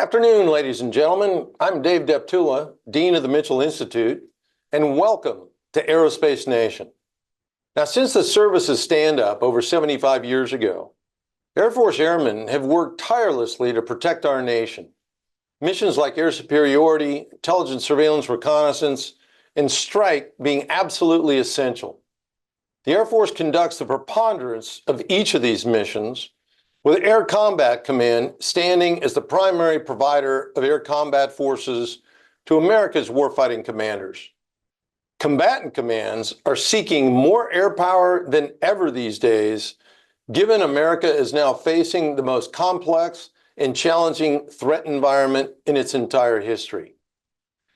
Afternoon, ladies and gentlemen. I'm Dave Deptula, Dean of the Mitchell Institute, and welcome to Aerospace Nation. Now, since the service's stand-up over 75 years ago, Air Force airmen have worked tirelessly to protect our nation. Missions like air superiority, intelligence, surveillance, reconnaissance, and strike being absolutely essential. The Air Force conducts the preponderance of each of these missions, with Air Combat Command standing as the primary provider of air combat forces to America's warfighting commanders. Combatant commands are seeking more air power than ever these days, given America is now facing the most complex and challenging threat environment in its entire history.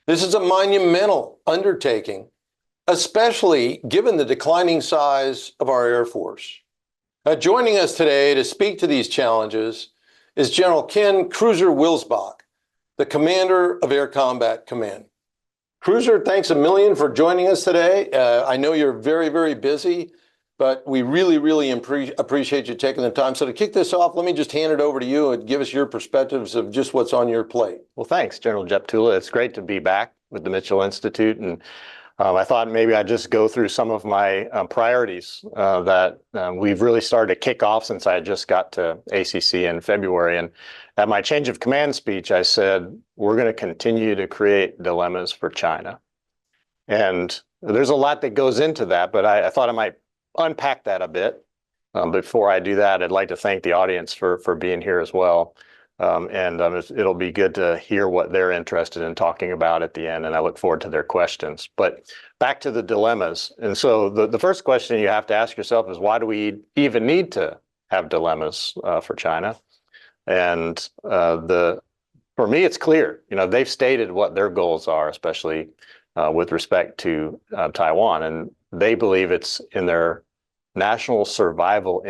This is a monumental undertaking, especially given the declining size of our Air Force. Joining us today to speak to these challenges is General Ken Cruiser Wilsbach, the commander of Air Combat Command. Cruiser, thanks a million for joining us today. I know you're very, very busy, but we really appreciate you taking the time. So to kick this off, let me just hand it over to you and give us your perspectives of just what's on your plate. Well, thanks, General Deptula. It's great to be back with the Mitchell Institute, and I thought maybe I'd just go through some of my priorities that we've really started to kick off since I just got to ACC in February. And at my change of command speech, I said, we're going to continue to create dilemmas for China. And there's a lot that goes into that, but I thought I might unpack that a bit. Before I do that, I'd like to thank the audience for being here as well. It'll be good to hear what they're interested in talking about at the end, and I look forward to their questions. But back to the dilemmas. And so the first question you have to ask yourself is, why do we even need to have dilemmas for China? And for me, it's clear. You know, they've stated what their goals are, especially with respect to Taiwan, and they believe it's in their national survival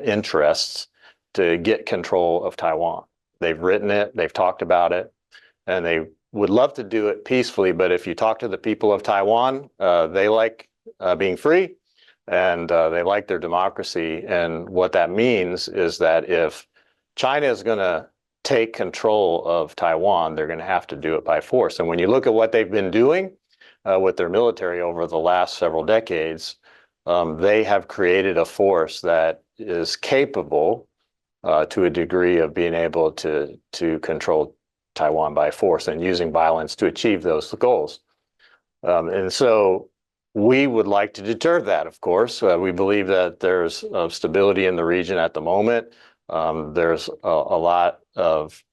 interests to get control of Taiwan. They've written it, they've talked about it, and they would love to do it peacefully. But if you talk to the people of Taiwan, they like being free, and they like their democracy. And what that means is that if China is going to take control of Taiwan, they're going to have to do it by force. And when you look at what they've been doing with their military over the last several decades, they have created a force that is capable to a degree of being able to control Taiwan by force and using violence to achieve those goals. And so we would like to deter that, of course. We believe that there's stability in the region at the moment. There's a lot of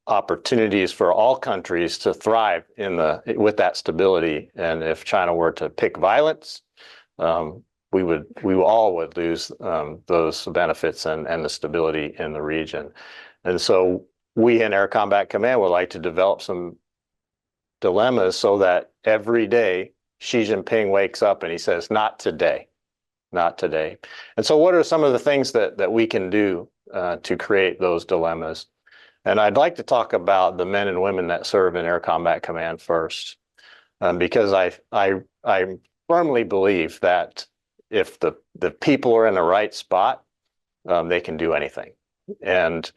opportunities for all countries to thrive with that stability. And if China were to pick violence, we all would lose those benefits and the stability in the region. And so we in Air Combat Command would like to develop some dilemmas so that every day Xi Jinping wakes up and he says, not today, not today. And so what are some of the things that we can do to create those dilemmas? And I'd like to talk about the men and women that serve in Air Combat Command first, because I firmly believe that if the people are in the right spot, they can do anything. And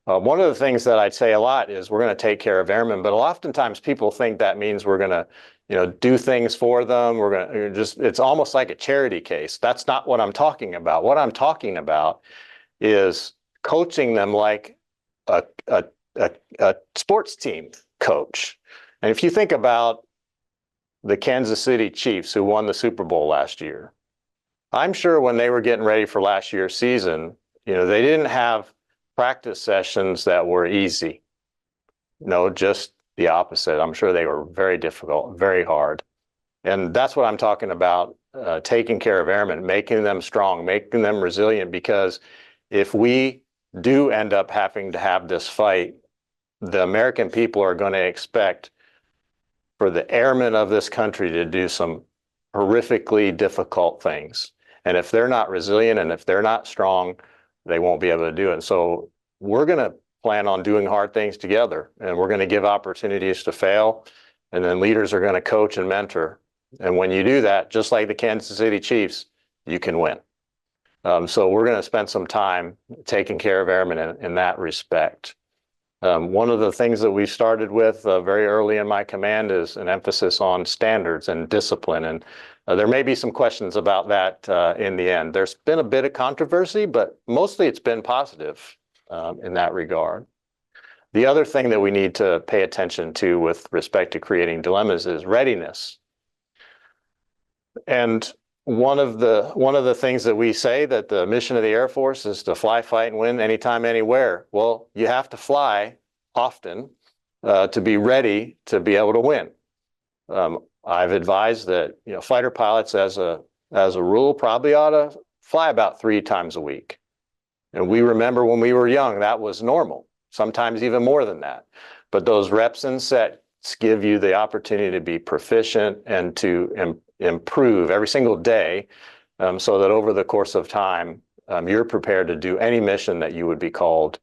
one of the things that I'd say a lot is we're going to take care of airmen, but oftentimes people think that means we're going to, do things for them. We're going to it's almost like a charity case. That's not what I'm talking about. What I'm talking about is coaching them like a sports team coach. And if you think about the Kansas City Chiefs, who won the Super Bowl last year, I'm sure when they were getting ready for last year's season, they didn't have practice sessions that were easy. No, just the opposite. I'm sure they were very difficult, very hard. And that's what I'm talking about, taking care of airmen, making them strong, making them resilient, because if we do end up having to have this fight, the American people are going to expect for the airmen of this country to do some horrifically difficult things. And if they're not resilient and if they're not strong, they won't be able to do it. And so we're going to plan on doing hard things together, and we're going to give opportunities to fail, and then leaders are going to coach and mentor. And when you do that, just like the Kansas City Chiefs, you can win. So we're going to spend some time taking care of airmen in that respect. One of the things that we started with very early in my command is an emphasis on standards and discipline. And there may be some questions about that in the end. There's been a bit of controversy, but mostly it's been positive in that regard. The other thing that we need to pay attention to with respect to creating dilemmas is readiness. And one of the things that we say that the mission of the Air Force is to fly, fight, and win anytime, anywhere. Well, you have to fly often to be ready to be able to win. I've advised that fighter pilots, as a rule, probably ought to fly about 3 times a week. And we remember when we were young, that was normal. Sometimes even more than that. But those reps and sets give you the opportunity to be proficient and to improve every single day, so that over the course of time, you're prepared to do any mission that you would be called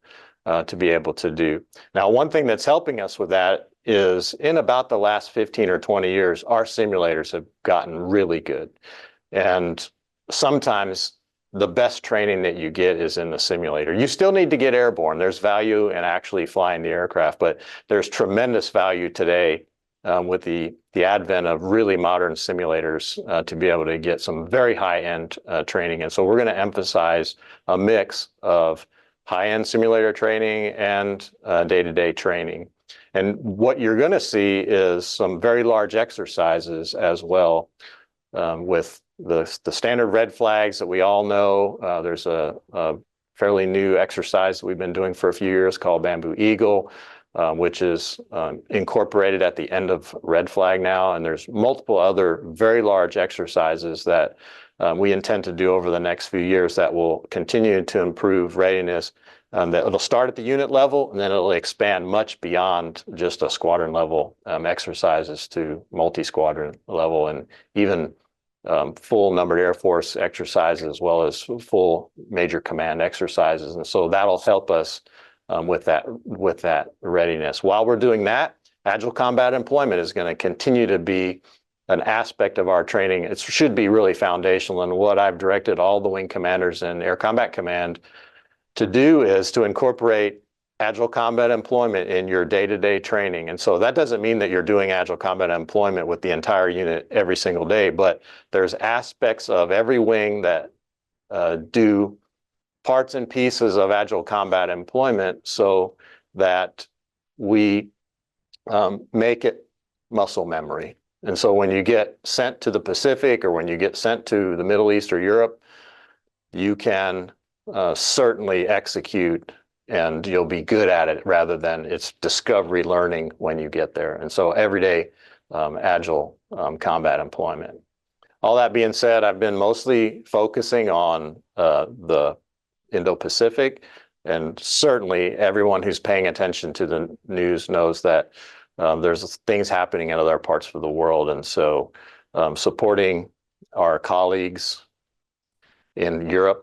to be able to do. Now, one thing that's helping us with that is in about the last 15 or 20 years, our simulators have gotten really good. And sometimes the best training that you get is in the simulator. You still need to get airborne. There's value in actually flying the aircraft, but there's tremendous value today with the advent of really modern simulators to be able to get some very high-end training. And so we're going to emphasize a mix of high-end simulator training and day-to-day training. And what you're going to see is some very large exercises as well with the standard red flags that we all know. There's a fairly new exercise that we've been doing for a few years called Bamboo Eagle, which is incorporated at the end of red flag now. And there's multiple other very large exercises that we intend to do over the next few years that will continue to improve readiness. That it'll start at the unit level, and then it'll expand much beyond just a squadron level exercises to multi-squadron level, and even full numbered Air Force exercises, as well as full major command exercises. And so that'll help us with that readiness. While we're doing that, agile combat employment is going to continue to be an aspect of our training. It should be really foundational. And what I've directed all the wing commanders and Air Combat Command to do is to incorporate agile combat employment in your day-to-day training. And so that doesn't mean that you're doing agile combat employment with the entire unit every single day, but there's aspects of every wing that do parts and pieces of agile combat employment so that we make it muscle memory. And so when you get sent to the Pacific, or when you get sent to the Middle East or Europe, you can certainly execute, and you'll be good at it, rather than it's discovery learning when you get there. And so everyday agile combat employment. All that being said, I've been mostly focusing on the Indo-Pacific, and certainly everyone who's paying attention to the news knows that there's things happening in other parts of the world. And so supporting our colleagues in Europe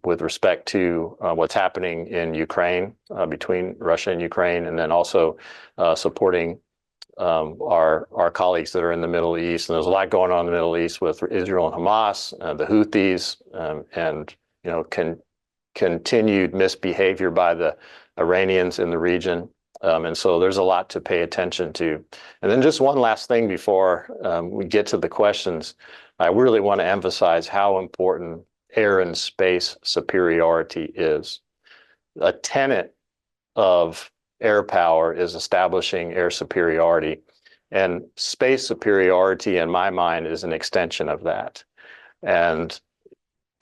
with respect to what's happening in Ukraine, between Russia and Ukraine, and then also supporting our colleagues that are in the Middle East. And there's a lot going on in the Middle East with Israel and Hamas, the Houthis, and continued misbehavior by the Iranians in the region. And so there's a lot to pay attention to. And then just one last thing before we get to the questions, I really want to emphasize how important air and space superiority is. A tenet of air power is establishing air superiority, and space superiority, in my mind, is an extension of that. And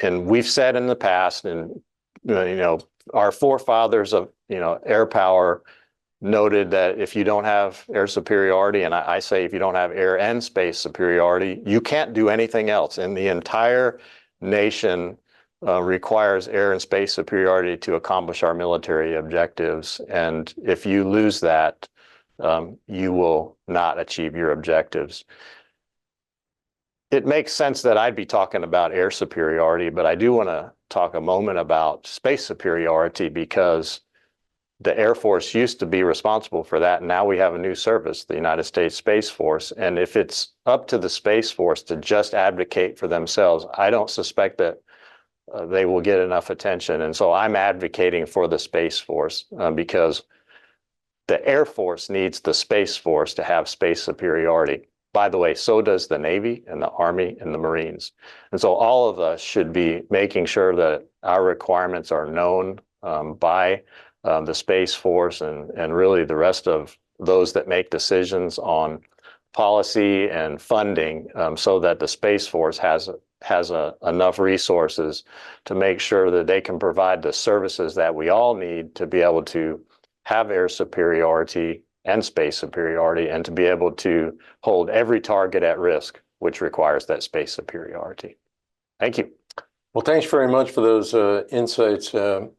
we've said in the past, and our forefathers of air power noted that if you don't have air superiority, and I say if you don't have air and space superiority, you can't do anything else. And the entire nation requires air and space superiority to accomplish our military objectives. And if you lose that, you will not achieve your objectives. It makes sense that I'd be talking about air superiority, but I do want to talk a moment about space superiority, because the Air Force used to be responsible for that. And now we have a new service, the United States Space Force. And if it's up to the Space Force to just advocate for themselves, I don't suspect that they will get enough attention. And so I'm advocating for the Space Force because the Air Force needs the Space Force to have space superiority. By the way, so does the Navy and the Army and the Marines. And so all of us should be making sure that our requirements are known by the Space Force and really the rest of those that make decisions on policy and funding, so that the Space Force has enough resources to make sure that they can provide the services that we all need to be able to have air superiority and space superiority, and to be able to hold every target at risk, which requires that space superiority. Thank you. Well, thanks very much for those insights, General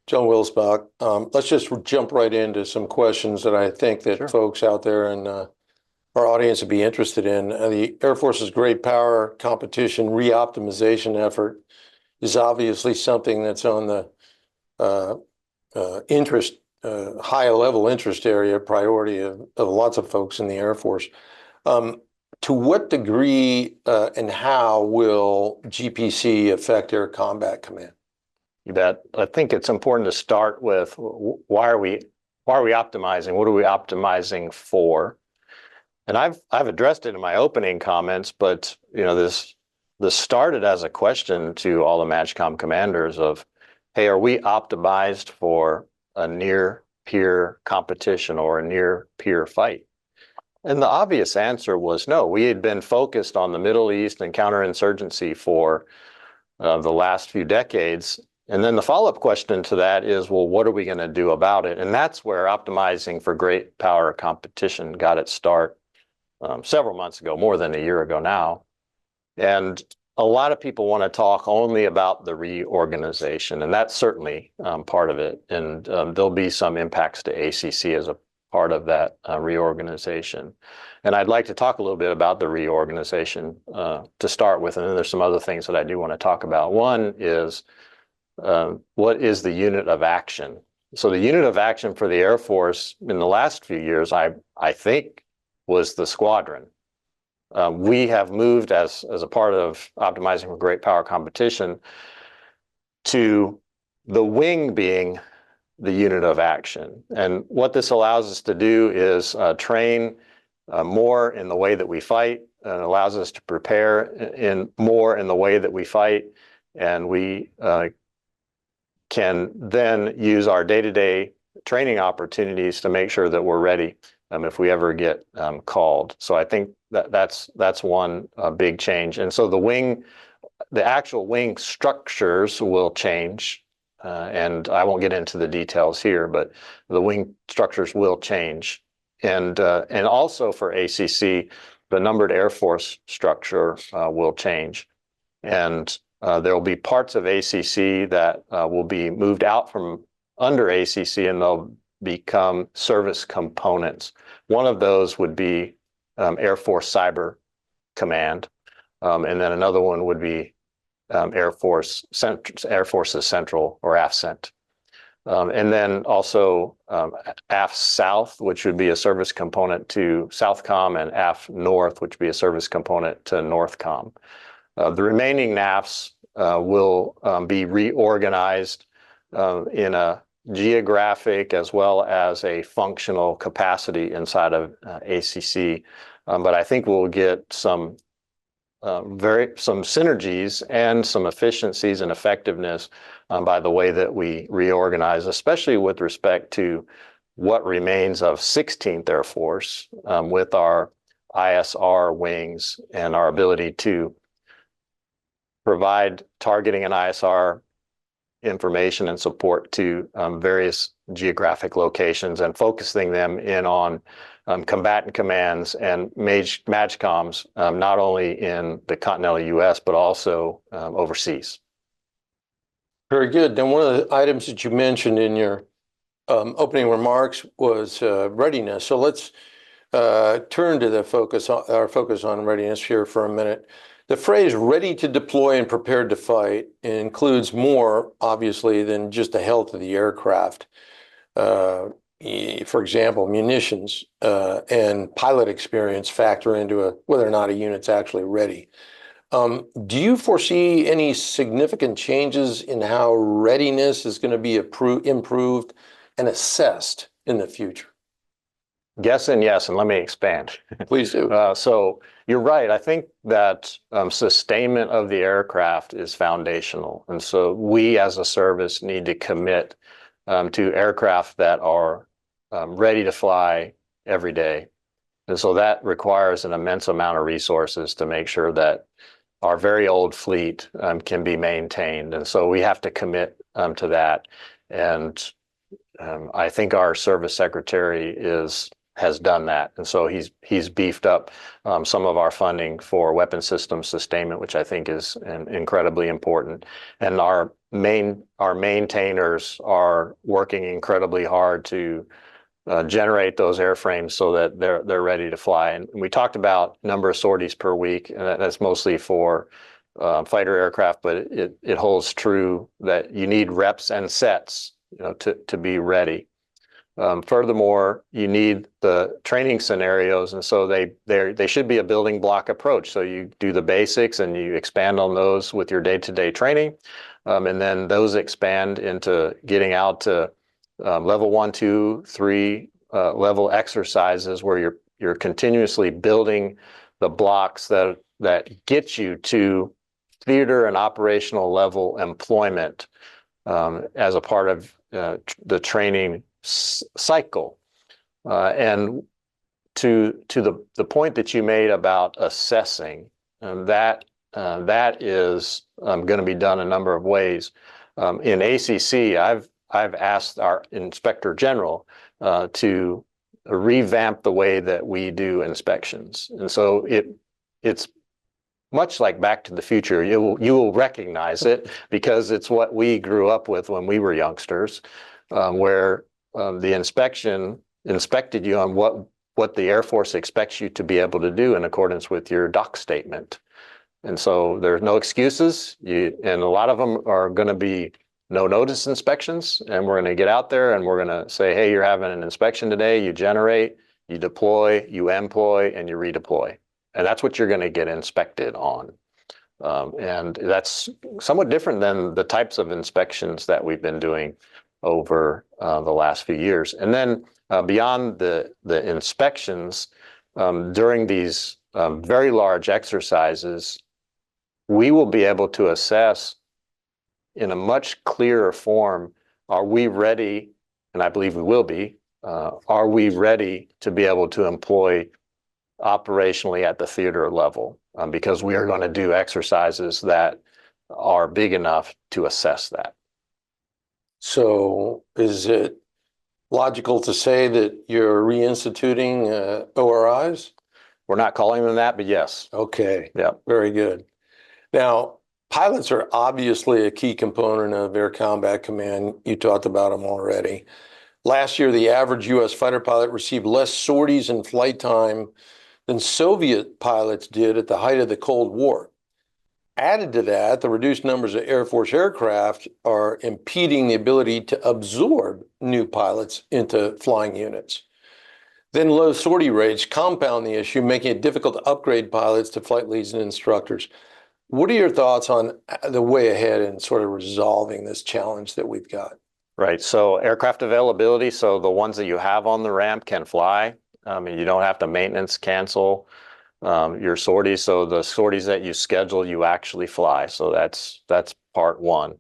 Wilsbach. Let's just jump right into some questions that I think that folks out there in our audience would be interested in. The Air Force's great power competition reoptimization effort is obviously something that's on the high level interest area priority of lots of folks in the Air Force. To what degree and how will GPC affect Air Combat Command? You bet. I think it's important to start with why are we optimizing? What are we optimizing for? And I've addressed it in my opening comments, but this started as a question to all the MAJCOM commanders of, hey, are we optimized for a near peer competition or a near peer fight? And the obvious answer was no. We had been focused on the Middle East and counterinsurgency for the last few decades. And then the follow-up question to that is, well, what are we going to do about it? And that's where optimizing for great power competition got its start several months ago, more than a year ago now. And a lot of people want to talk only about the reorganization, and that's certainly part of it. And there'll be some impacts to ACC as a part of that reorganization. And I'd like to talk a little bit about the reorganization to start with, and then there's some other things that I do want to talk about. One is, what is the unit of action? So the unit of action for the Air Force in the last few years, I think, was the squadron. We have moved as a part of optimizing for great power competition to the wing being the unit of action. And what this allows us to do is train more in the way that we fight, and allows us to prepare more in the way that we fight. And we can then use our day-to-day training opportunities to make sure that we're ready if we ever get called. So I think that's one big change. And so the actual wing structures will change. And I won't get into the details here, but the wing structures will change. And also for ACC, the numbered Air Force structure will change. And there will be parts of ACC that will be moved out from under ACC, and they'll become service components. One of those would be Air Force Cyber Command, and then another one would be Air Force's Central or AFCENT. And then also AF South, which would be a service component to Southcom, and AF North, which would be a service component to Northcom. The remaining NAFs will be reorganized in a geographic as well as a functional capacity inside of ACC. But I think we'll get some synergies and some efficiencies and effectiveness by the way that we reorganize, especially with respect to what remains of 16th Air Force with our ISR wings and our ability to provide targeting and ISR information and support to various geographic locations, and focusing them in on combatant commands and MAJCOMs, not only in the continental US, but also overseas. Very good. Then one of the items that you mentioned in your opening remarks was readiness. So let's turn to our focus on readiness here for a minute. The phrase ready to deploy and prepared to fight includes more, obviously, than just the health of the aircraft. For example, munitions and pilot experience factor into whether or not a unit's actually ready. Do you foresee any significant changes in how readiness is going to be improved and assessed in the future? Yes and yes, and let me expand. Please do. So you're right. I think that sustainment of the aircraft is foundational. And so we as a service need to commit to aircraft that are ready to fly every day. And so that requires an immense amount of resources to make sure that our very old fleet can be maintained. And so we have to commit to that. And I think our service secretary has done that. And so he's beefed up some of our funding for weapon system sustainment, which I think is incredibly important. And our maintainers are working incredibly hard to generate those airframes so that they're ready to fly. And we talked about number of sorties per week, and that's mostly for fighter aircraft, but it holds true that you need reps and sets, to be ready. Furthermore, you need the training scenarios, and so they should be a building block approach. So you do the basics and you expand on those with your day-to-day training, and then those expand into getting out to level 1, 2, 3 level exercises where you're continuously building the blocks that get you to theater and operational level employment as a part of the training cycle. And to the point that you made about assessing, that is going to be done a number of ways. In ACC, I've asked our Inspector General to revamp the way that we do inspections. And so it's much like Back to the Future. You will recognize it because it's what we grew up with when we were youngsters, where the inspection inspected you on what the Air Force expects you to be able to do in accordance with your doc statement. And so there's no excuses, and a lot of them are going to be no notice inspections, and we're going to get out there and we're going to say, hey, you're having an inspection today, you generate, you deploy, you employ, and you redeploy. And that's what you're going to get inspected on. And that's somewhat different than the types of inspections that we've been doing over the last few years. And then beyond the inspections, during these very large exercises, we will be able to assess in a much clearer form, are we ready, and I believe we will be, are we ready to be able to employ operationally at the theater level? Because we are going to do exercises that are big enough to assess that. So is it logical to say that you're reinstituting ORIs? We're not calling them that, but yes. Okay. Yeah. Very good. Now, pilots are obviously a key component of Air Combat Command. You talked about them already. Last year, the average U.S. fighter pilot received less sorties and flight time than Soviet pilots did at the height of the Cold War. Added to that, the reduced numbers of Air Force aircraft are impeding the ability to absorb new pilots into flying units. Then low sortie rates compound the issue, making it difficult to upgrade pilots to flight leads and instructors. What are your thoughts on the way ahead in sort of resolving this challenge that we've got? Right. So aircraft availability, so the ones that you have on the ramp can fly. You don't have to maintenance cancel your sorties. So the sorties that you schedule, you actually fly. So that's part one.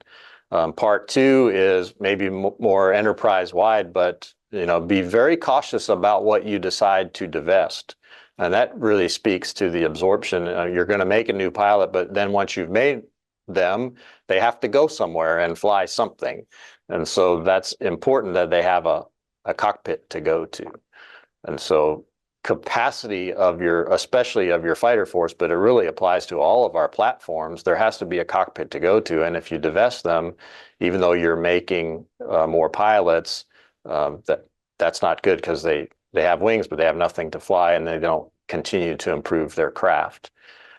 Part two is maybe more enterprise-wide, but be very cautious about what you decide to divest. And that really speaks to the absorption. You're going to make a new pilot, but then once you've made them, they have to go somewhere and fly something. And so that's important that they have a cockpit to go to. And so capacity of especially of your fighter force, but it really applies to all of our platforms, there has to be a cockpit to go to. And if you divest them, even though you're making more pilots, that's not good because they have wings, but they have nothing to fly and they don't continue to improve their craft.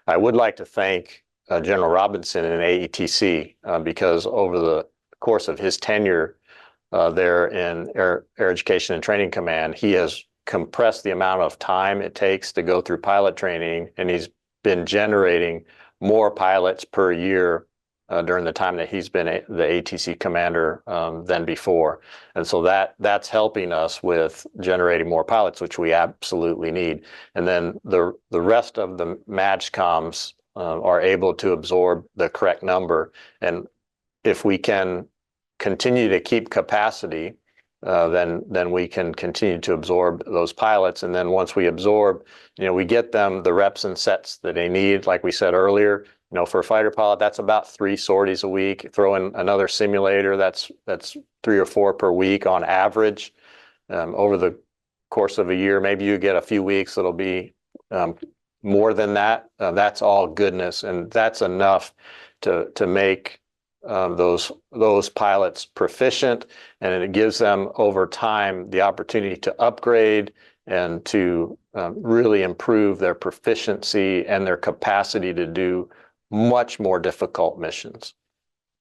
I would like to thank General Robinson in AETC because over the course of his tenure there in Air Education and Training Command, he has compressed the amount of time it takes to go through pilot training, and he's been generating more pilots per year during the time that he's been the ATC commander than before. And so that's helping us with generating more pilots, which we absolutely need. And then the rest of the MAGCOMs are able to absorb the correct number. And if we can continue to keep capacity, then we can continue to absorb those pilots. And then once we absorb, we get them the reps and sets that they need. Like we said earlier, for a fighter pilot, that's about 3 sorties a week. Throw in another simulator, that's 3 or 4 per week on average. Over the course of a year, maybe you get a few weeks that'll be more than that. That's all goodness, and that's enough to make those pilots proficient, and it gives them over time the opportunity to upgrade and to really improve their proficiency and their capacity to do much more difficult missions.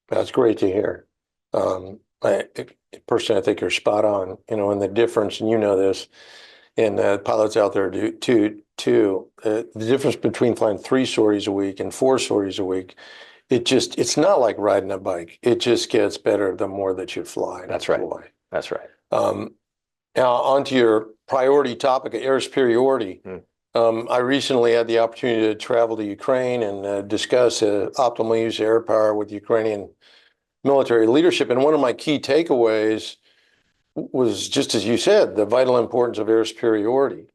That's great to hear. Personally, I think you're spot on, and the difference, and this, and pilots out there do too, the difference between flying 3 sorties a week and 4 sorties a week, it's not like riding a bike. It just gets better the more that you fly. That's right. That's right. Now, onto your priority topic of air superiority. I recently had the opportunity to travel to Ukraine and discuss optimal use of air power with Ukrainian military leadership. And one of my key takeaways was, just as you said, the vital importance of air superiority.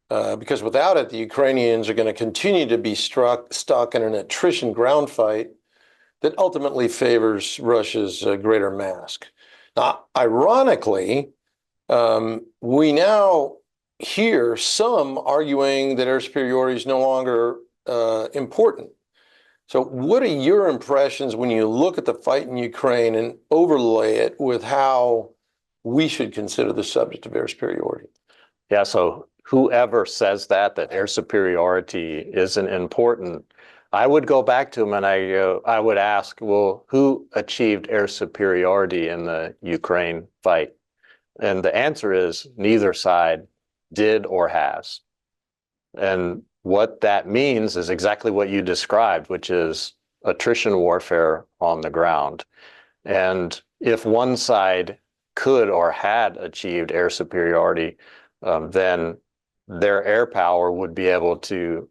Because without it, the Ukrainians are going to continue to be stuck in an attrition ground fight that ultimately favors Russia's greater mass. Now, ironically, we now hear some arguing that air superiority is no longer important. So what are your impressions when you look at the fight in Ukraine and overlay it with how we should consider the subject of air superiority? Yeah, so whoever says that air superiority isn't important, I would go back to them and I would ask, well, who achieved air superiority in the Ukraine fight? And the answer is neither side did or has. And what that means is exactly what you described, which is attrition warfare on the ground. And if one side could or had achieved air superiority, then their air power would be able to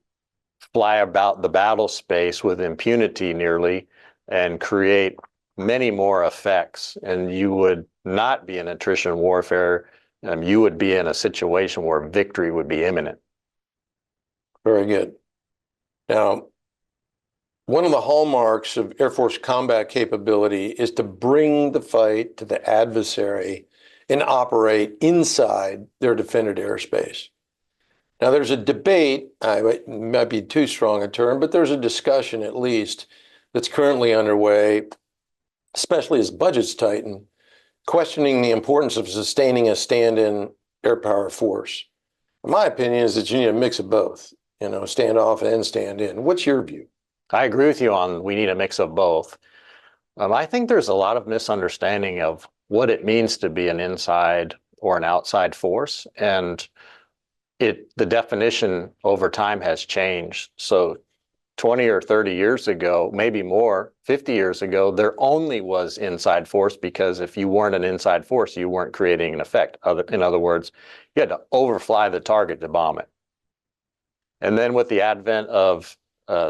fly about the battle space with impunity nearly and create many more effects. And you would not be in attrition warfare. You would be in a situation where victory would be imminent. Very good. Now, one of the hallmarks of Air Force combat capability is to bring the fight to the adversary and operate inside their defended airspace. Now, there's a debate, might be too strong a term, but there's a discussion at least that's currently underway, especially as budgets tighten, questioning the importance of sustaining a stand-in air power force. My opinion is that you need a mix of both, stand off and stand in. What's your view? I agree with you on we need a mix of both. I think there's a lot of misunderstanding of what it means to be an inside or an outside force. And the definition over time has changed. So 20 or 30 years ago, maybe more, 50 years ago, there only was inside force, because if you weren't an inside force, you weren't creating an effect. In other words, you had to overfly the target to bomb it. And then with the advent of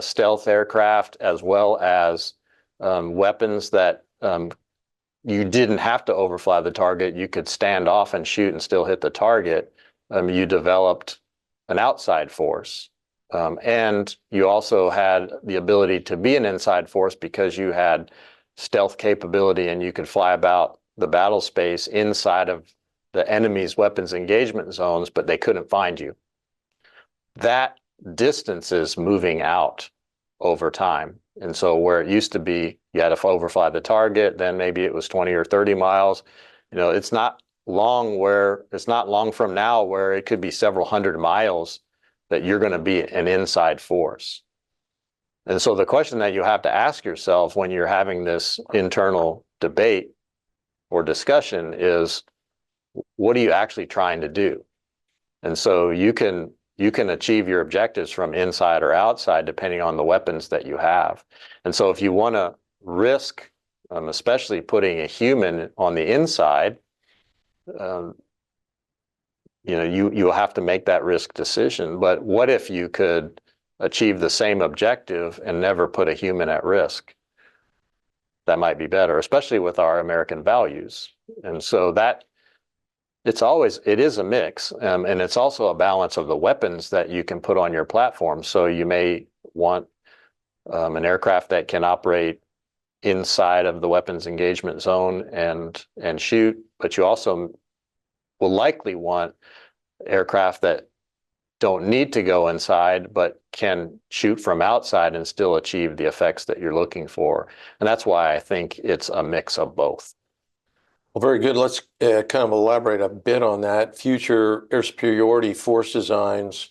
stealth aircraft, as well as weapons that you didn't have to overfly the target, you could stand off and shoot and still hit the target, you developed an outside force. And you also had the ability to be an inside force because you had stealth capability and you could fly about the battle space inside of the enemy's weapons engagement zones, but they couldn't find you. That distance is moving out over time. And so where it used to be, you had to overfly the target, then maybe it was 20 or 30 miles. It's not long from now where it could be several hundred miles that you're going to be an inside force. And so the question that you have to ask yourself when you're having this internal debate or discussion is, what are you actually trying to do? And so you can achieve your objectives from inside or outside depending on the weapons that you have. And so if you want to risk, especially putting a human on the inside, um, you have to make that risk decision. But what if you could achieve the same objective and never put a human at risk? That might be better, especially with our American values. And so it is a mix, and it's also a balance of the weapons that you can put on your platform. So you may want an aircraft that can operate inside of the weapons engagement zone and shoot, but you also will likely want aircraft that don't need to go inside, but can shoot from outside and still achieve the effects that you're looking for. And that's why I think it's a mix of both. Well, very good. Let's kind of elaborate a bit on that. Future air superiority force designs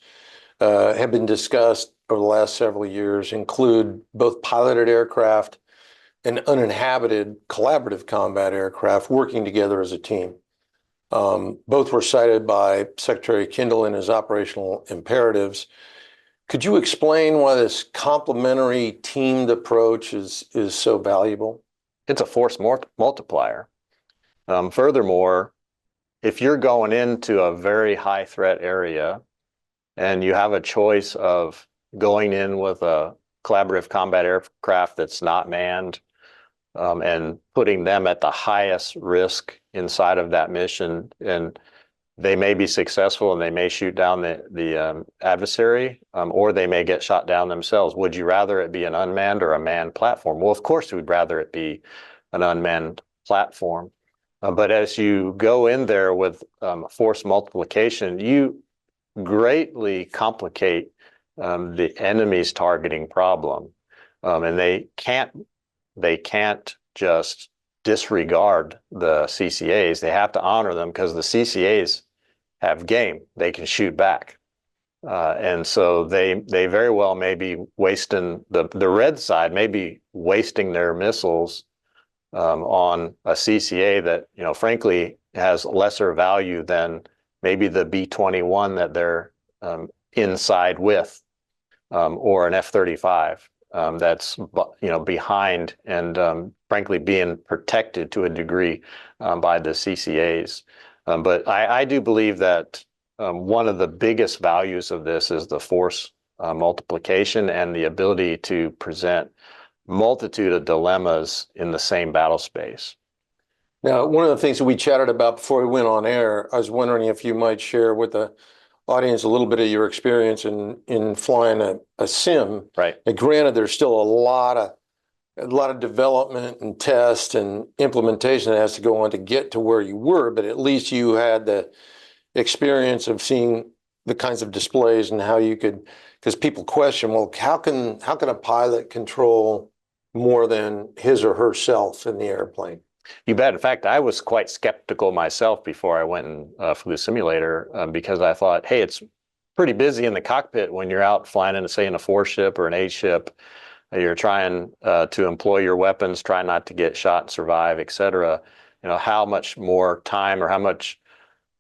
have been discussed over the last several years, include both piloted aircraft and uninhabited collaborative combat aircraft working together as a team. Both were cited by Secretary Kendall in his operational imperatives. Could you explain why this complementary teamed approach is so valuable? It's a force multiplier. Furthermore, if you're going into a very high threat area and you have a choice of going in with a collaborative combat aircraft that's not manned, and putting them at the highest risk inside of that mission, and they may be successful and they may shoot down the adversary, or they may get shot down themselves. Would you rather it be an unmanned or a manned platform? Well, of course, we'd rather it be an unmanned platform. But as you go in there with force multiplication, you greatly complicate the enemy's targeting problem, and they can't just disregard the CCAs. They have to honor them because the CCAs have game. They can shoot back. And so they very well may be wasting, the red side may be wasting their missiles on a CCA that, frankly, has lesser value than maybe the B-21 that they're inside with, or an F-35. That's behind and frankly being protected to a degree by the CCAs. But I do believe that one of the biggest values of this is the force multiplication and the ability to present multitude of dilemmas in the same battle space. Now, one of the things that we chatted about before we went on air, I was wondering if you might share with the audience a little bit of your experience in flying a sim. Right. And granted, there's still a lot of development and test and implementation that has to go on to get to where you were, but at least you had the experience of seeing the kinds of displays and how you could, because people question, well, how can a pilot control more than his or herself in the airplane? You bet. In fact, I was quite skeptical myself before I went and flew the simulator, because I thought, hey, it's pretty busy in the cockpit when you're out flying in, say, in a 4-ship or an 8-ship. You're trying to employ your weapons, try not to get shot and survive, et cetera. How much more time or how much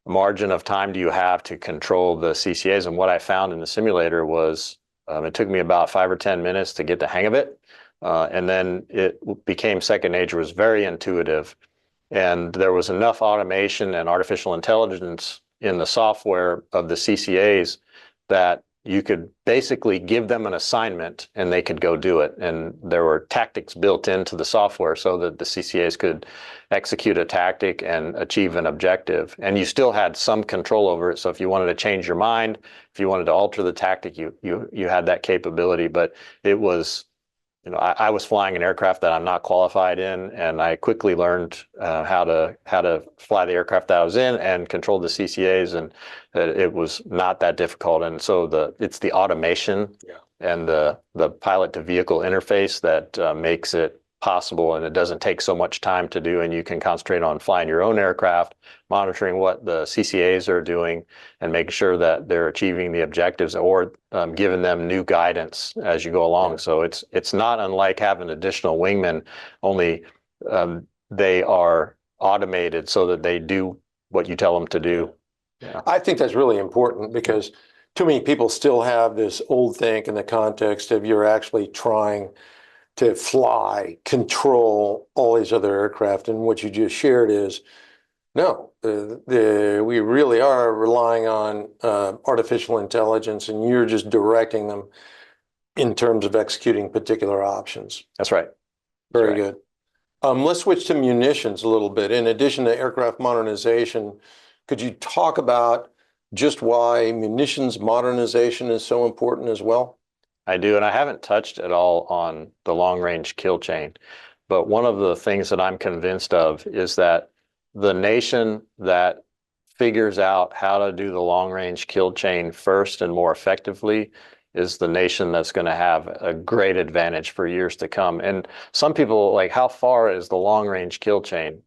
margin of time do you have to control the CCAs? And what I found in the simulator was it took me about 5 or 10 minutes to get the hang of it. And then it became second nature. It was very intuitive. And there was enough automation and artificial intelligence in the software of the CCAs that you could basically give them an assignment and they could go do it. And there were tactics built into the software so that the CCAs could execute a tactic and achieve an objective. And you still had some control over it. So if you wanted to change your mind, if you wanted to alter the tactic, you had that capability. But it was, I was flying an aircraft that I'm not qualified in, and I quickly learned how to fly the aircraft that I was in and control the CCAs, and it was not that difficult. And so it's the automation and the pilot to vehicle interface that makes it possible, and it doesn't take so much time to do, and you can concentrate on flying your own aircraft, monitoring what the CCAs are doing, and making sure that they're achieving the objectives, or giving them new guidance as you go along. Yeah. So it's not unlike having additional wingmen, only they are automated so that they do what you tell them to do. Yeah. I think that's really important because too many people still have this old think in the context of you're actually trying to fly, control all these other aircraft. And what you just shared is, no, we really are relying on artificial intelligence, and you're just directing them in terms of executing particular options. That's right. Very good. Let's switch to munitions a little bit. In addition to aircraft modernization, could you talk about just why munitions modernization is so important as well? I do, and I haven't touched at all on the long-range kill chain. But one of the things that I'm convinced of is that the nation that figures out how to do the long-range kill chain first and more effectively is the nation that's going to have a great advantage for years to come. And some people like, how far is the long-range kill chain?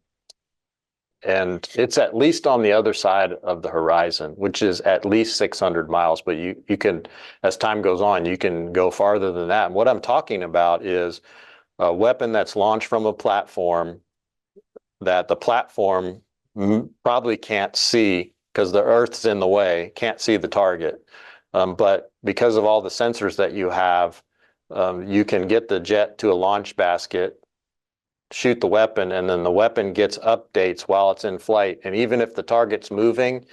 And it's at least on the other side of the horizon, which is at least 600 miles. But you can, as time goes on, you can go farther than that. And what I'm talking about is a weapon that's launched from a platform that the platform probably can't see because the Earth's in the way, can't see the target. But because of all the sensors that you have, you can get the jet to a launch basket, shoot the weapon, and then the weapon gets updates while it's in flight. And even if the target's moving,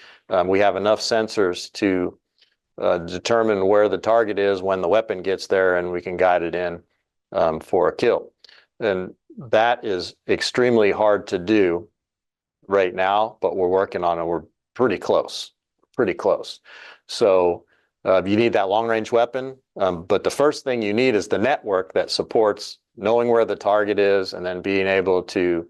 we have enough sensors to determine where the target is when the weapon gets there, and we can guide it in for a kill. And that is extremely hard to do right now, but we're working on it. We're pretty close, pretty close. So you need that long-range weapon, but the first thing you need is the network that supports knowing where the target is and then being able to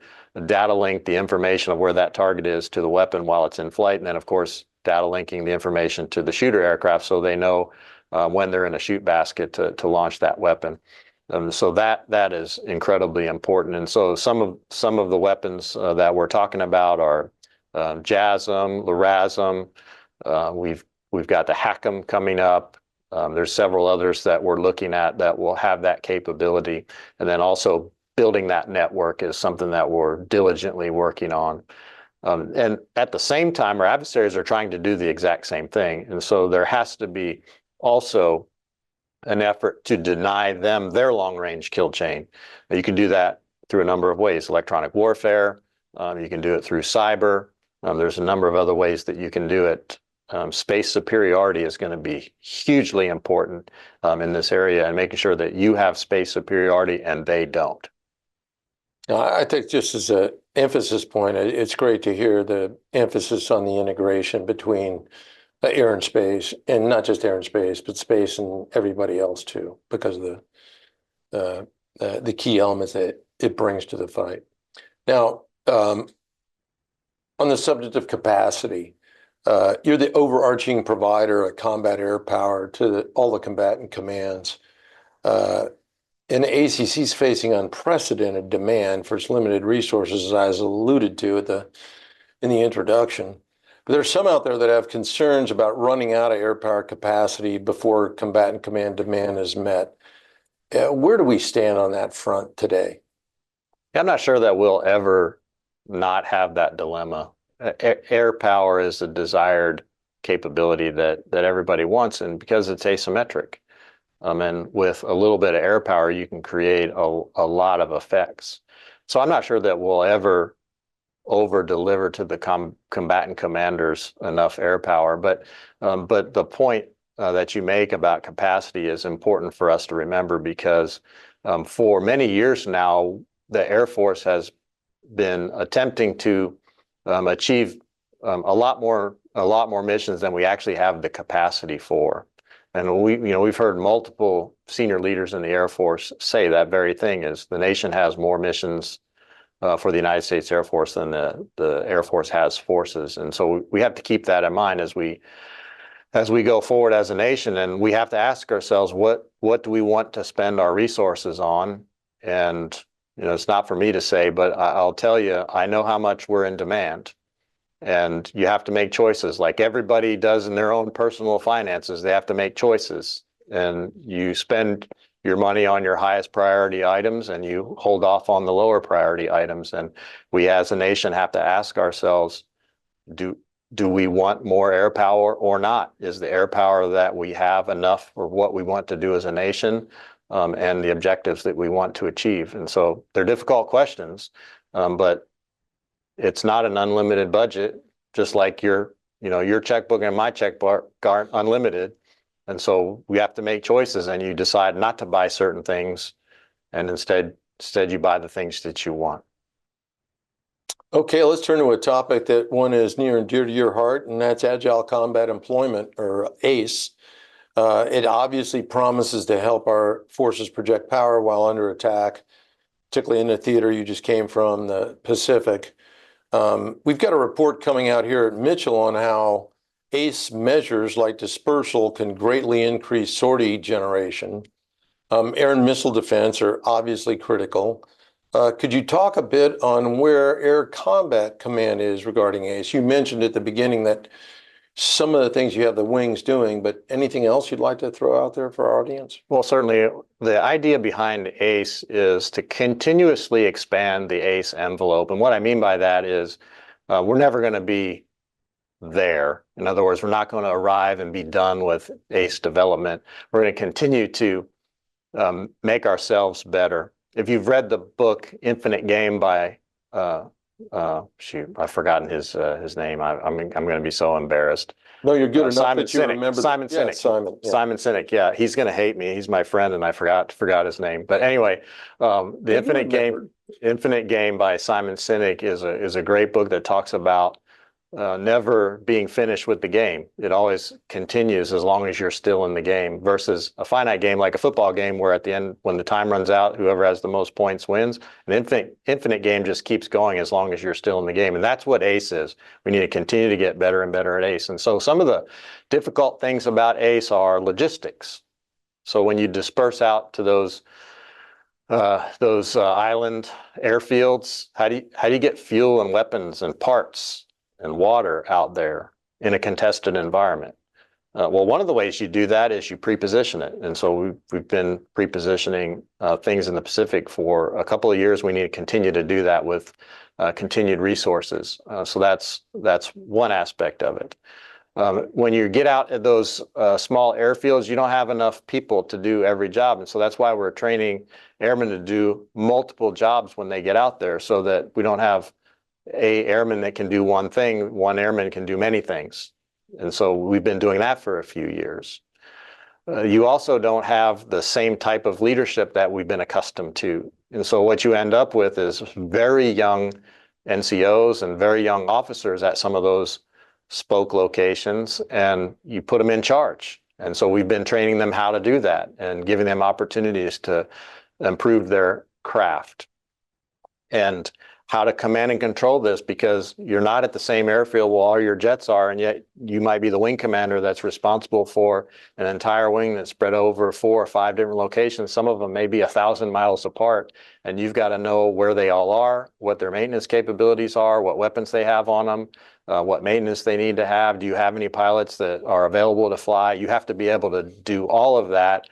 data link the information of where that target is to the weapon while it's in flight. And then, of course, data linking the information to the shooter aircraft so they know when they're in a shoot basket to launch that weapon. So that is incredibly important. And so some of the weapons that we're talking about are JASM, LRASM. We've got the HACM coming up. There's several others that we're looking at that will have that capability. And then also building that network is something that we're diligently working on. And at the same time, our adversaries are trying to do the exact same thing. And so there has to be also an effort to deny them their long-range kill chain. Now, you can do that through a number of ways: electronic warfare, you can do it through cyber. There's a number of other ways that you can do it. Space superiority is going to be hugely important in this area, and making sure that you have space superiority and they don't. I think just as an emphasis point, it's great to hear the emphasis on the integration between air and space, and not just air and space, but space and everybody else too, because of the key elements that it brings to the fight. Now, on the subject of capacity, you're the overarching provider of combat air power to all the combatant commands. And the ACC is facing unprecedented demand for its limited resources, as I was alluded to in the introduction. But there's some out there that have concerns about running out of air power capacity before combatant command demand is met. Where do we stand on that front today? I'm not sure that we'll ever not have that dilemma. Air power is a desired capability that everybody wants, and because it's asymmetric. And with a little bit of air power, you can create a lot of effects. So I'm not sure that we'll ever over-deliver to the combatant commanders enough air power. But the point that you make about capacity is important for us to remember, because for many years now, the Air Force has been attempting to achieve a lot more missions than we actually have the capacity for. And we've heard multiple senior leaders in the Air Force say that very thing: is the nation has more missions for the United States Air Force than the Air Force has forces. And so we have to keep that in mind as we go forward as a nation. And we have to ask ourselves, what do we want to spend our resources on? And it's not for me to say, but I'll tell you, I know how much we're in demand. And you have to make choices like everybody does in their own personal finances. They have to make choices, and you spend your money on your highest priority items and you hold off on the lower priority items. And we as a nation have to ask ourselves, do we want more air power or not? Is the air power that we have enough for what we want to do as a nation? and the objectives that we want to achieve. And so they're difficult questions, but it's not an unlimited budget, just like your checkbook and my checkbook aren't unlimited. And so we have to make choices, and you decide not to buy certain things, and instead you buy the things that you want. Okay, let's turn to a topic that one is near and dear to your heart, and that's Agile Combat Employment, or ACE. It obviously promises to help our forces project power while under attack, particularly in the theater you just came from, the Pacific. We've got a report coming out here at Mitchell on how ACE measures like dispersal can greatly increase sortie generation. Air and missile defense are obviously critical. Could you talk a bit on where Air Combat Command is regarding ACE? You mentioned at the beginning that some of the things you have the wings doing, but anything else you'd like to throw out there for our audience? Well, certainly the idea behind ACE is to continuously expand the ACE envelope. And what I mean by that is we're never going to be there. In other words, we're not going to arrive and be done with ACE development. We're going to continue to make ourselves better. If you've read the book Infinite Game by shoot, I've forgotten his name. I'm going to be so embarrassed. No, you're good enough Simon that you Sinek. remember. Simon Sinek. Simon Sinek. Yeah, he's going to hate me. He's my friend, and I forgot his name. But anyway, the Infinite Game by Simon Sinek is a great book that talks about never being finished with the game. It always continues as long as you're still in the game, versus a finite game like a football game where at the end, when the time runs out, whoever has the most points wins. An infinite game just keeps going as long as you're still in the game. And that's what ACE is. We need to continue to get better and better at ACE. And so some of the difficult things about ACE are logistics. So when you disperse out to those island airfields, how do you get fuel and weapons and parts and water out there in a contested environment? Well, one of the ways you do that is you pre-position it. And so we've been pre-positioning things in the Pacific for a couple of years. We need to continue to do that with continued resources. So that's one aspect of it. When you get out at those small airfields, you don't have enough people to do every job. And so that's why we're training airmen to do multiple jobs when they get out there, so that we don't have a airman that can do one thing, one airman can do many things. And so we've been doing that for a few years. You also don't have the same type of leadership that we've been accustomed to. And so what you end up with is very young NCOs and very young officers at some of those spoke locations, and you put them in charge. And so we've been training them how to do that and giving them opportunities to improve their craft and how to command and control this, because you're not at the same airfield where all your jets are, and yet you might be the wing commander that's responsible for an entire wing that's spread over 4 or 5 different locations. Some of them may be 1,000 miles apart, and you've got to know where they all are, what their maintenance capabilities are, what weapons they have on them, what maintenance they need to have. Do you have any pilots that are available to fly? You have to be able to do all of that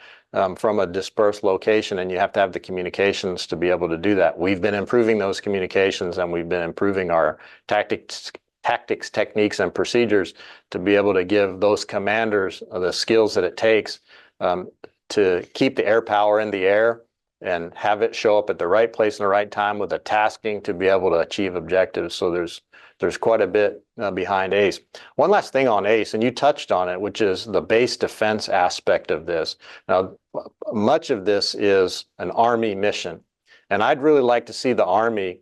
from a dispersed location, and you have to have the communications to be able to do that. We've been improving those communications, and we've been improving our tactics, techniques, and procedures to be able to give those commanders the skills that it takes to keep the air power in the air and have it show up at the right place in the right time with the tasking to be able to achieve objectives. So there's quite a bit behind ACE. One last thing on ACE, and you touched on it, which is the base defense aspect of this. Now, much of this is an Army mission, and I'd really like to see the Army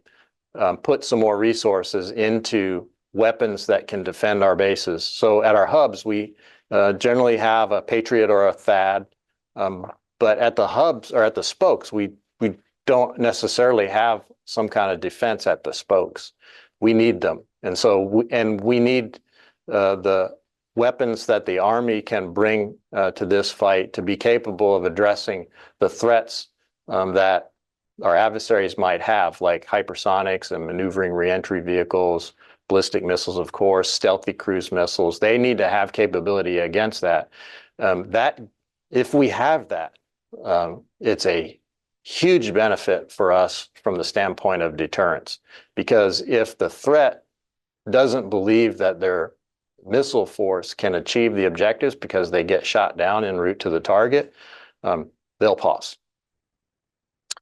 put some more resources into weapons that can defend our bases. So at our hubs, we generally have a Patriot or a THAAD, but at the hubs or at the spokes, we don't necessarily have some kind of defense at the spokes. We need them. And so we need the weapons that the Army can bring to this fight to be capable of addressing the threats that our adversaries might have, like hypersonics and maneuvering reentry vehicles, ballistic missiles, of course, stealthy cruise missiles. They need to have capability against that. If we have that, it's a huge benefit for us from the standpoint of deterrence. Because if the threat doesn't believe that their missile force can achieve the objectives because they get shot down en route to the target, they'll pause.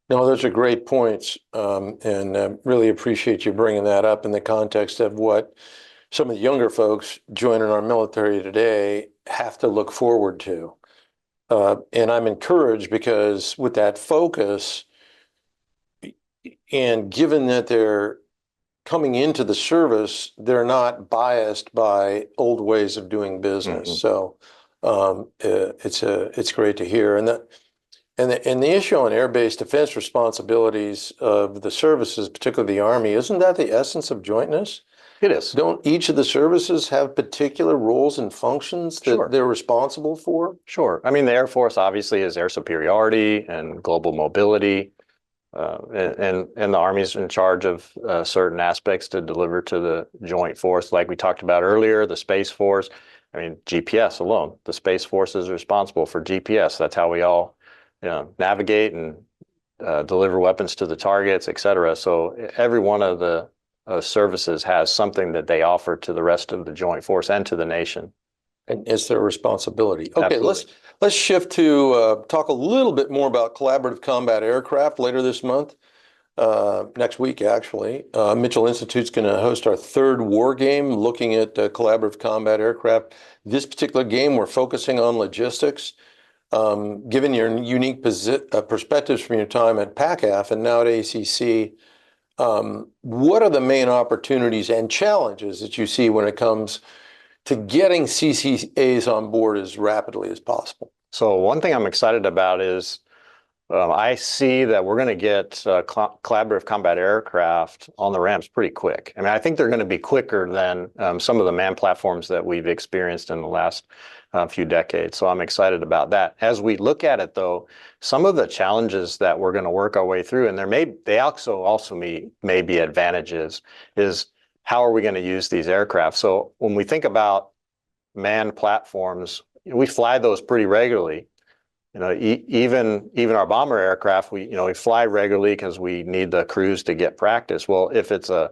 No, those are great points, and really appreciate you bringing that up in the context of what some of the younger folks joining our military today have to look forward to. And I'm encouraged because with that focus, and given that they're coming into the service, they're not biased by old ways of doing business. Mhm. So it's great to hear. And the issue on air-based defense responsibilities of the services, particularly the Army, isn't that the essence of jointness? It is. Don't each of the services have particular roles and functions that Sure. they're responsible for? Sure. I mean, the Air Force obviously is air superiority and global mobility, and the Army's in charge of certain aspects to deliver to the joint force. Like we talked about earlier, the Space Force, I mean, GPS alone, the Space Force is responsible for GPS. That's how we all, navigate and deliver weapons to the targets, et cetera. So every one of the services has something that they offer to the rest of the joint force and to the nation. And it's their responsibility. Okay, Absolutely. let's shift to talk a little bit more about collaborative combat aircraft later this month. Next week, actually. Mitchell Institute's going to host our third war game looking at collaborative combat aircraft. This particular game, we're focusing on logistics. Given your unique perspectives from your time at PACAF and now at ACC, what are the main opportunities and challenges that you see when it comes to getting CCAs on board as rapidly as possible? So one thing I'm excited about is I see that we're going to get collaborative combat aircraft on the ramps pretty quick. I mean, I think they're going to be quicker than some of the manned platforms that we've experienced in the last few decades. So I'm excited about that. As we look at it, though, some of the challenges that we're going to work our way through, and they also may be advantages, is how are we going to use these aircraft? So when we think about manned platforms, we fly those pretty regularly. Even our bomber aircraft, we fly regularly because we need the crews to get practice. Well, if it's a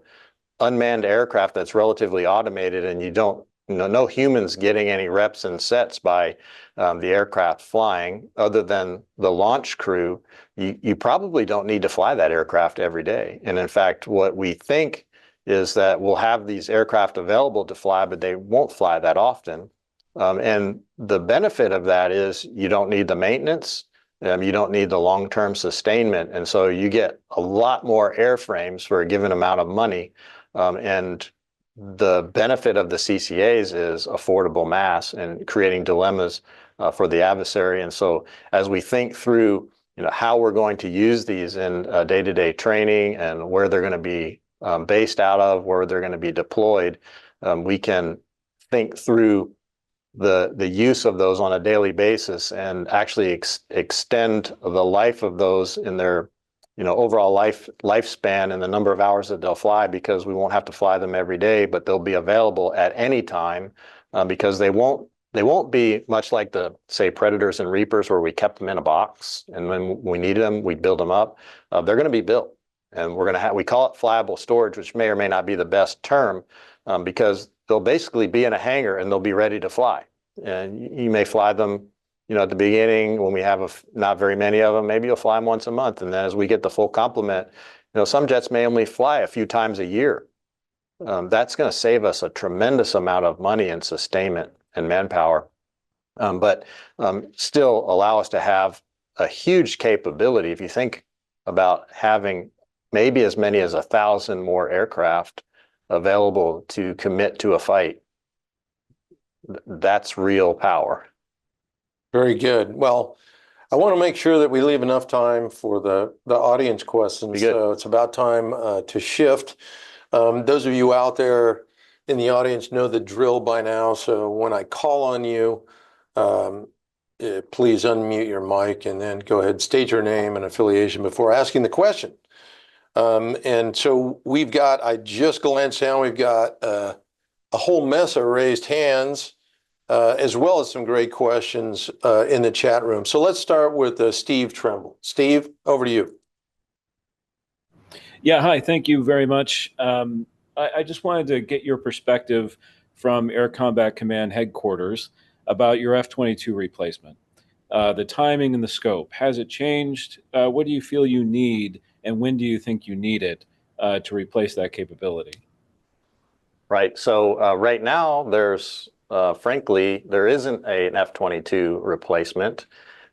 unmanned aircraft that's relatively automated and you don't, no humans getting any reps and sets by the aircraft flying, other than the launch crew, you probably don't need to fly that aircraft every day. And in fact, what we think is that we'll have these aircraft available to fly, but they won't fly that often. And the benefit of that is you don't need the maintenance, you don't need the long-term sustainment, and so you get a lot more airframes for a given amount of money. And the benefit of the CCAs is affordable mass and creating dilemmas for the adversary. And so as we think through, how we're going to use these in day-to-day training and where they're going to be based out of, where they're going to be deployed, we can think through the use of those on a daily basis and actually extend the life of those in their overall lifespan and the number of hours that they'll fly, because we won't have to fly them every day, but they'll be available at any time, because they won't be much like the, say, Predators and Reapers, where we kept them in a box and when we needed them we'd build them up. They're going to be built, and we call it flyable storage, which may or may not be the best term, because they'll basically be in a hangar and they'll be ready to fly. And you may fly them, at the beginning when we have not very many of them. Maybe you'll fly them once a month, and then as we get the full complement, some jets may only fly a few times a year. That's going to save us a tremendous amount of money and sustainment and manpower, but still allow us to have a huge capability. If you think about having maybe as many as 1,000 more aircraft available to commit to a fight, that's real power. Very good. Well, I want to make sure that we leave enough time for the audience questions. So it's about time to shift. Those of you out there in the audience know the drill by now. So when I call on you, please unmute your mic and then go ahead and state your name and affiliation before asking the question. And so I just glanced down, we've got a whole mess of raised hands, as well as some great questions in the chat room. So let's start with Steve Tremble. Steve, over to you. Yeah, hi, thank you very much. I just wanted to get your perspective from Air Combat Command Headquarters about your F-22 replacement. the timing and the scope, has it changed? What do you feel you need, and when do you think you need it to replace that capability? Right. So right now, there's frankly, there isn't an F-22 replacement.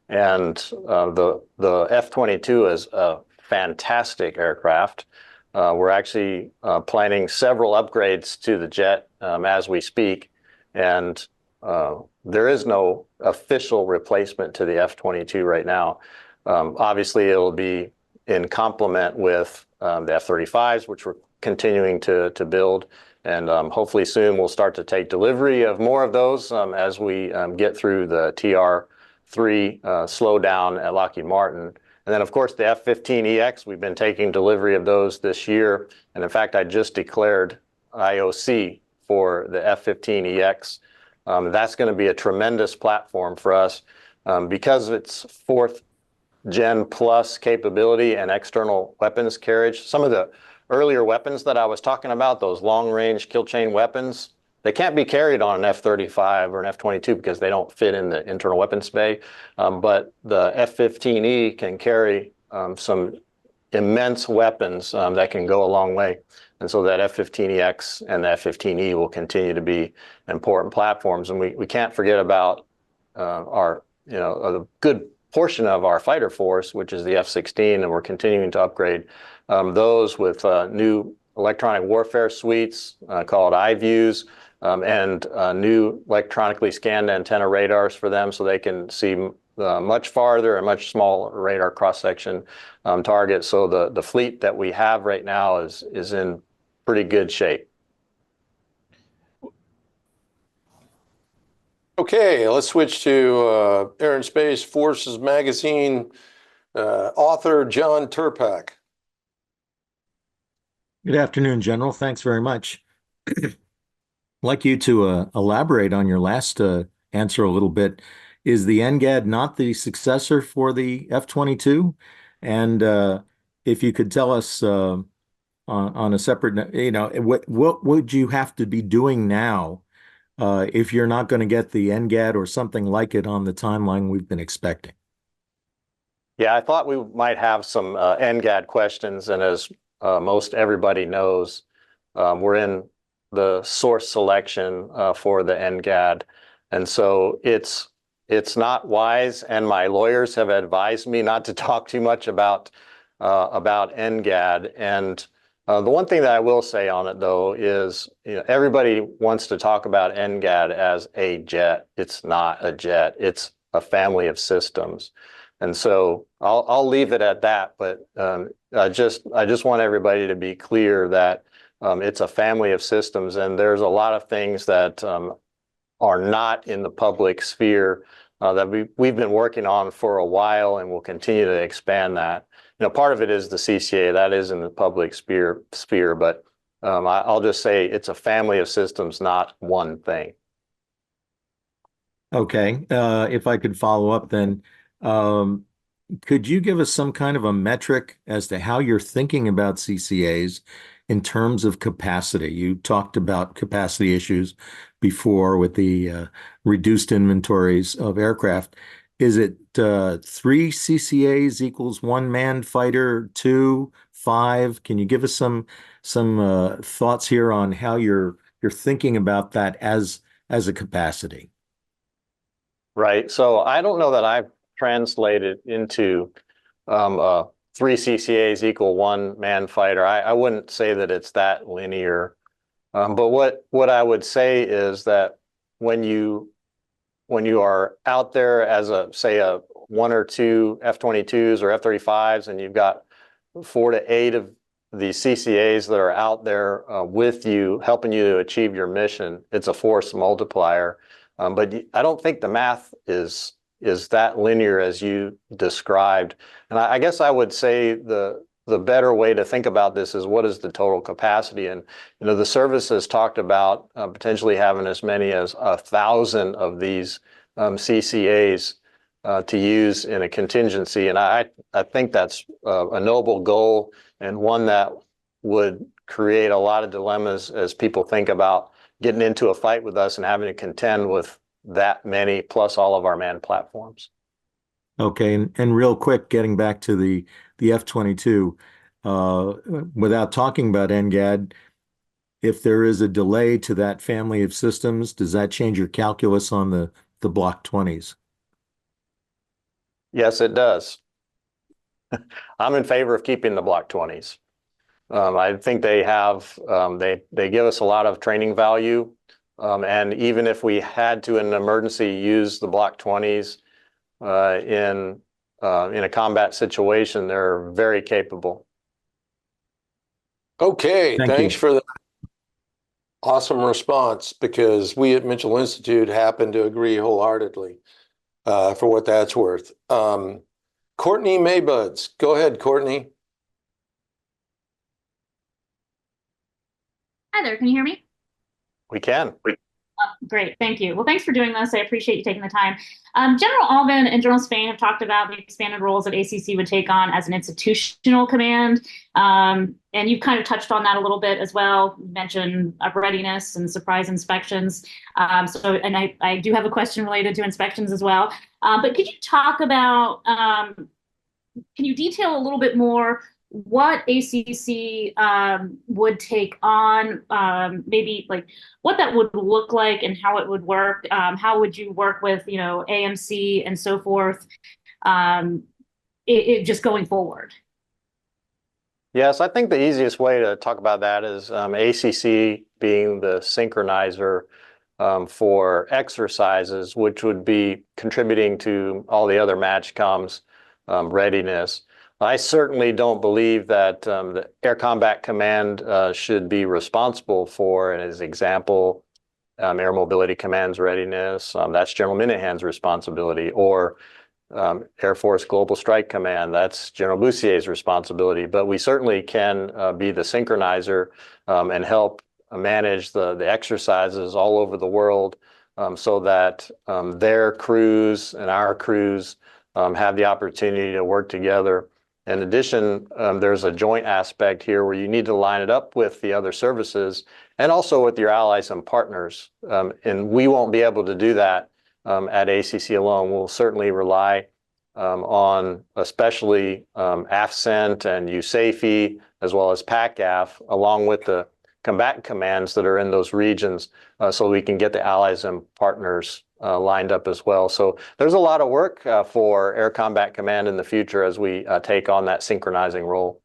And the F-22 is a fantastic aircraft. We're actually planning several upgrades to the jet as we speak. And there is no official replacement to the F-22 right now. Obviously, it'll be in complement with the F-35s, which we're continuing to build. And hopefully soon we'll start to take delivery of more of those as we get through the TR-3 slowdown at Lockheed Martin. And then, of course, the F-15EX, we've been taking delivery of those this year. And in fact, I just declared IOC for the F-15EX. That's going to be a tremendous platform for us because of its fourth Gen Plus capability and external weapons carriage. Some of the earlier weapons that I was talking about, those long-range kill chain weapons, they can't be carried on an F-35 or an F-22 because they don't fit in the internal weapons bay. But the F-15E can carry some immense weapons that can go a long way. And so that F-15EX and the F-15E will continue to be important platforms. And we can't forget about our, a good portion of our fighter force, which is the F-16, and we're continuing to upgrade those with new electronic warfare suites called iViews and new electronically scanned antenna radars for them so they can see much farther and much smaller radar cross-section targets. So the fleet that we have right now is in pretty good shape. Okay, let's switch to Air and Space Forces magazine author John Turpak. Good afternoon, General. Thanks very much. I'd like you to elaborate on your last answer a little bit. Is the NGAD not the successor for the F-22? And if you could tell us on a separate, what would you have to be doing now if you're not going to get the NGAD or something like it on the timeline we've been expecting? Yeah, I thought we might have some NGAD questions, and as most everybody knows, we're in the source selection for the NGAD. And so it's not wise, and my lawyers have advised me not to talk too much about NGAD. And the one thing that I will say on it, though, is everybody wants to talk about NGAD as a jet. It's not a jet. It's a family of systems. And so I'll leave it at that. But I just want everybody to be clear that it's a family of systems, and there's a lot of things that are not in the public sphere that we've been working on for a while, and we'll continue to expand that. Part of it is the CCA, that is in the public sphere, but I'll just say it's a family of systems, not one thing. Okay, if I could follow up then, could you give us some kind of a metric as to how you're thinking about CCAs in terms of capacity? You talked about capacity issues before with the reduced inventories of aircraft. Is it 3 CCAs equals 1 manned fighter, 2, 5? Can you give us some thoughts here on how you're thinking about that as a capacity? Right. So I don't know that I've translated into 3 CCAs equal 1 manned fighter. I wouldn't say that it's that linear. But what I would say is that when you are out there as say a 1 or 2 F-22s or F-35s, and you've got 4 to 8 of the CCAs that are out there with you, helping you to achieve your mission, it's a force multiplier. But I don't think the math is that linear as you described. And I guess I would say the better way to think about this is what is the total capacity? And the service has talked about potentially having as many as 1,000 of these CCAs to use in a contingency. And I think that's a noble goal, and one that would create a lot of dilemmas as people think about getting into a fight with us and having to contend with that many plus all of our manned platforms. Okay, and real quick, getting back to the F-22, without talking about NGAD, if there is a delay to that family of systems, does that change your calculus on the Block 20s? Yes, it does. I'm in favor of keeping the Block 20s. I think they have they give us a lot of training value, and even if we had to in an emergency use the Block 20s in a combat situation, they're very capable. Okay, Thank thanks you. for the awesome response, because we at Mitchell Institute happen to agree wholeheartedly, for what that's worth. Courtney Maybuds, go ahead, Courtney. Hi there, can you hear me? We can. Great, thank you. Well, thanks for doing this. I appreciate you taking the time. General Alvin and General Spain have talked about the expanded roles that ACC would take on as an institutional command. And you've kind of touched on that a little bit as well. You mentioned readiness and surprise inspections. And I do have a question related to inspections as well. But could you talk about, can you detail a little bit more what ACC would take on, maybe like what that would look like and how it would work? How would you work with, AMC and so forth, just going forward? Yes, I think the easiest way to talk about that is ACC being the synchronizer for exercises, which would be contributing to all the other MAJCOM's readiness. I certainly don't believe that the Air Combat Command should be responsible for, and as example, Air Mobility Command's readiness. That's General Minahan's responsibility, or Air Force Global Strike Command, that's General Boussier's responsibility. But we certainly can be the synchronizer and help manage the exercises all over the world, so that their crews and our crews have the opportunity to work together. In addition, there's a joint aspect here where you need to line it up with the other services and also with your allies and partners. And we won't be able to do that at ACC alone. We'll certainly rely on especially AFCENT and USAFE, as well as PACAF, along with the combatant commands that are in those regions, so we can get the allies and partners lined up as well. So there's a lot of work for Air Combat Command in the future as we take on that synchronizing role.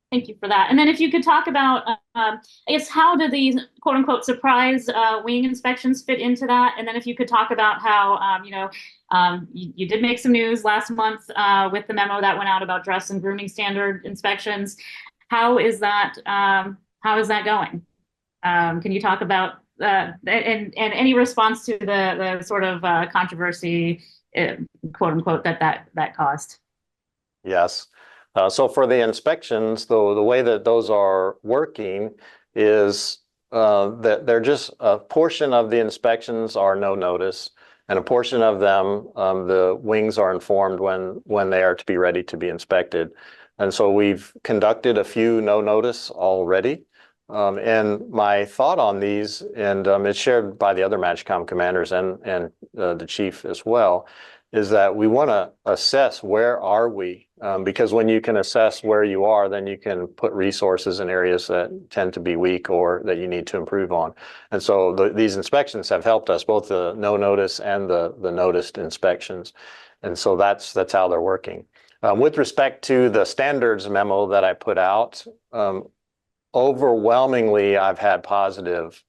Thank you for that. And then if you could talk about, I guess, how do these quote unquote surprise wing inspections fit into that? And then if you could talk about how, you did make some news last month with the memo that went out about dress and grooming standard inspections. How is that going? Can you talk about and any response to the sort of controversy, quote unquote, that caused? Yes. So for the inspections, though, the way that those are working is that they're just a portion of the inspections are no notice, and a portion of them, the wings are informed when they are to be ready to be inspected. And so we've conducted a few no notice already. And my thought on these, and it's shared by the other MAJCOM commanders and the chief as well, is that we want to assess where are we, because when you can assess where you are, then you can put resources in areas that tend to be weak or that you need to improve on. And so these inspections have helped us, both the no notice and the noticed inspections. And so that's how they're working. With respect to the standards memo that I put out, overwhelmingly, I've had positive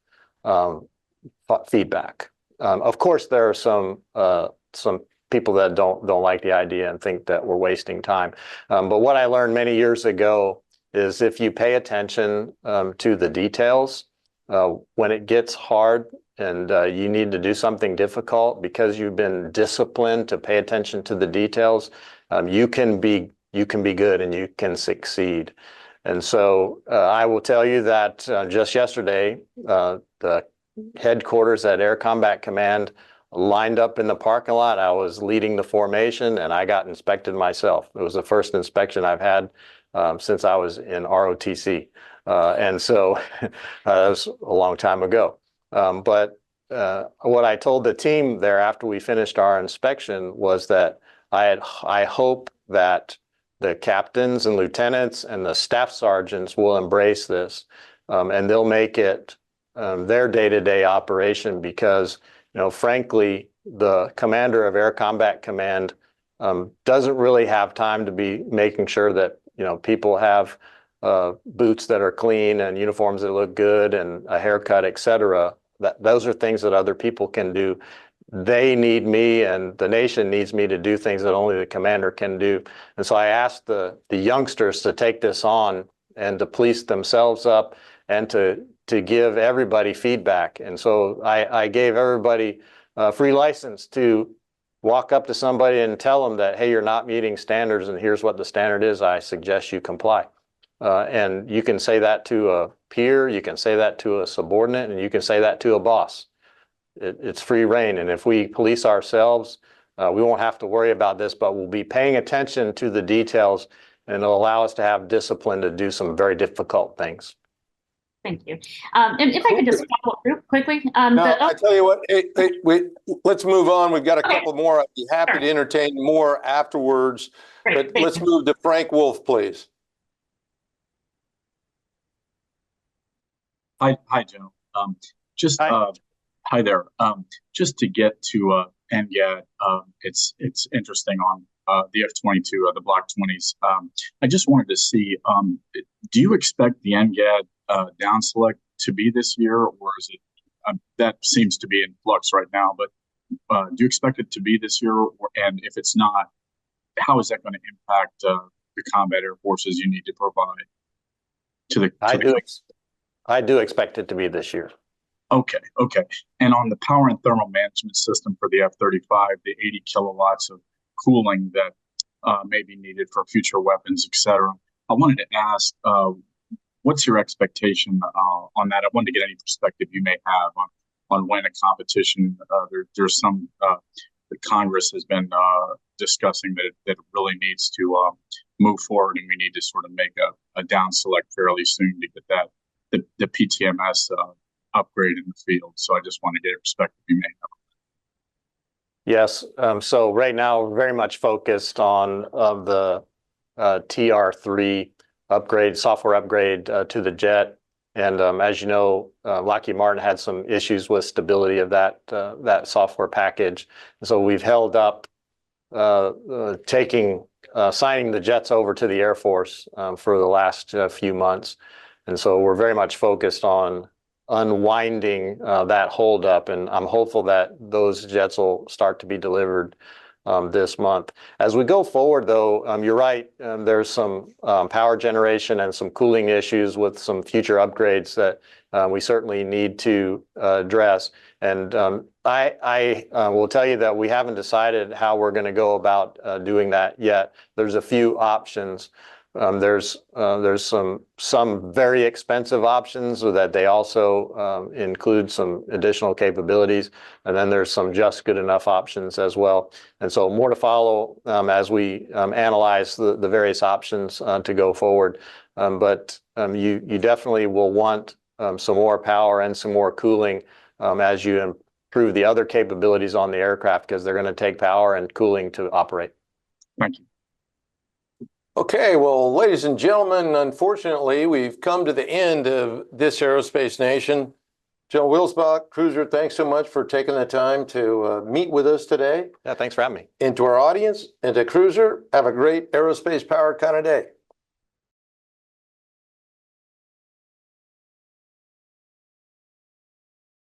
feedback. Of course, there are some people that don't like the idea and think that we're wasting time. But what I learned many years ago is if you pay attention to the details, when it gets hard and you need to do something difficult, because you've been disciplined to pay attention to the details, you can be good and you can succeed. And so I will tell you that just yesterday, the headquarters at Air Combat Command lined up in the parking lot. I was leading the formation and I got inspected myself. It was the first inspection I've had since I was in ROTC. And so that was a long time ago. But what I told the team there after we finished our inspection was that I hope that the captains and lieutenants and the staff sergeants will embrace this, and they'll make it their day-to-day operation, because, frankly, the commander of Air Combat Command doesn't really have time to be making sure that, people have boots that are clean and uniforms that look good and a haircut, etc. Those are things that other people can do. They need me, and the nation needs me to do things that only the commander can do. And so I asked the youngsters to take this on and to police themselves up and to give everybody feedback. And so I gave everybody a free license to walk up to somebody and tell them that, hey, you're not meeting standards, and here's what the standard is. I suggest you comply. And you can say that to a peer, you can say that to a subordinate, and you can say that to a boss. It's free reign. And if we police ourselves, we won't have to worry about this, but we'll be paying attention to the details, and it'll allow us to have discipline to do some very difficult things. Thank you. And if I could just follow up real quickly. I tell you what, let's move on. We've got a couple more. I'd be happy to entertain more afterwards. Great, but let's move to Frank Wolf, please. Hi, Joe. Hi there. Just to get to NGAD, it's interesting on the F-22, the Block 20s. I just wanted to see, do you expect the NGAD down select to be this year, or is it that seems to be in flux right now? But do you expect it to be this year? And if it's not, how is that going to impact the combat air forces you need to provide to the? I do expect it to be this year. Okay. And on the power and thermal management system for the F-35, the 80 kilowatts of cooling that may be needed for future weapons, etc. I wanted to ask, what's your expectation on that? I wanted to get any perspective you may have on when a competition, there's some, the Congress has been discussing that it really needs to move forward, and we need to sort of make a down select fairly soon to get that, the PTMS upgrade in the field. So I just want to get a perspective you may have. Yes. So right now we're very much focused on the TR3 upgrade, software upgrade to the jet. And as you know, Lockheed Martin had some issues with stability of that software package. And so we've held up signing the jets over to the Air Force for the last few months. And so we're very much focused on unwinding that holdup, and I'm hopeful that those jets will start to be delivered this month. As we go forward, though, you're right, there's some power generation and some cooling issues with some future upgrades that we certainly need to address. And I will tell you that we haven't decided how we're going to go about doing that yet. There's a few options. There's some very expensive options that they also include some additional capabilities, and then there's some just good enough options as well. And so more to follow as we analyze the various options to go forward. But you definitely will want some more power and some more cooling as you improve the other capabilities on the aircraft, because they're going to take power and cooling to operate. Thank you. Okay, well, ladies and gentlemen, unfortunately, we've come to the end of this Aerospace Nation. General Wilsbach, Cruiser, thanks so much for taking the time to meet with us today. Yeah, thanks for having me. And to our audience and to Cruiser, have a great aerospace power kind of day.